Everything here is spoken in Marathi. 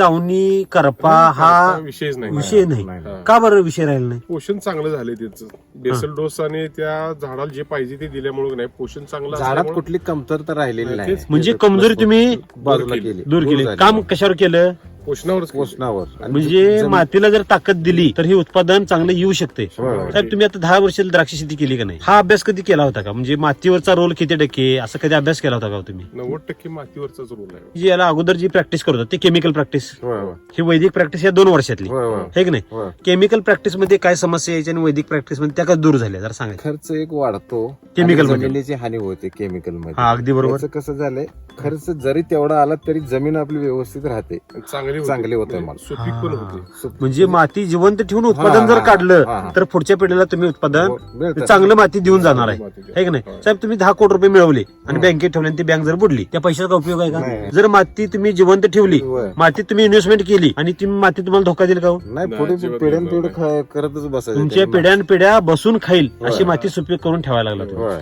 तावणी करपा हा विषयच नाही. विषय नाही. हा. का बरं विषय राहिला नाही? पोषण चांगलं झालंय त्यांचं. बेसल डोस आणि त्या झाडाला जे पाहिजे ते दिल्यामुळे नाही पोषण चांगलं झाडात असल्यामुळे कुठली कमतरता राहिलेली नाही. तेच. म्हणजे कमजोरी तुम्ही बाजूला केली. दूर केली. झाली. काम कशावर केलं? पोषणावरच केलं. पोषणावर. आणि म्हणजे जमीन- मातीला जर ताकद दिली तर हे उत्पादन चांगलं येऊ शकते. होय. साहेब तुम्ही आता 10 वर्ष द्राक्ष शेती केली का नाही? हा अभ्यास कधी केला होता का? म्हणजे मातीवरचा रोल किती टक्के असं कधी अभ्यास केला होता का तुम्ही? 90% मातीवरचाच रोल आहे. जी याला अगोदर जी प्रॅक्टिस करत होता ते केमिकल प्रॅक्टिस, होय, होय. ही वैदिक प्रॅक्टिस या 2 वर्षातली होय, होय. हे की नाही? होय. केमिकल प्रॅक्टिस मध्ये काय समस्या यायची आणि वैदिक प्रॅक्टिस मध्ये त्या काय दूर झाल्या जरा सांगा. खर्च एक वाढतो. Chemical आणि मध्ये. जमिनीची हानी होते केमिकल मध्ये. हा अगदी बरोबर. याचं कसं झालंय, खर्च जरी तेवढा आला तरी जमीन आपली व्यवस्थित राहते. आणि चांगली चांगली होते म्हणजे मला. सुपीक पण होते. म्हणजे माती जिवंत ठेवून उत्पादन जर हा, काढलं हा, हा. तर पुढच्या पिढीला तुम्ही उत्पादन हो, मिळतं. चांगलं माती देऊन जाणार आहे माती द्या. है की नाही? हा. साहेब तुम्ही 10 कोटी रुपये मिळवले आणि बँकेत ठेवले आणि ती बँक जर बुडली त्या पैशाचा उपयोग आहे का? नाही. जर माती तुम्ही जिवंत ठेवली, होय. मातीत तुम्ही इन्व्हेस्टमेंट केली आणि ती माती तुम्हाला धोका देईल का हो? नाही, नाही, पुढे अजिबात पिढ्यान नाही. पिढं करतच बसायचं. तुमच्या पिढ्यान पिढ्या बसून खाईल अशी होय. माती सुपीक करून ठेवायला लागला तुम्ही. होय.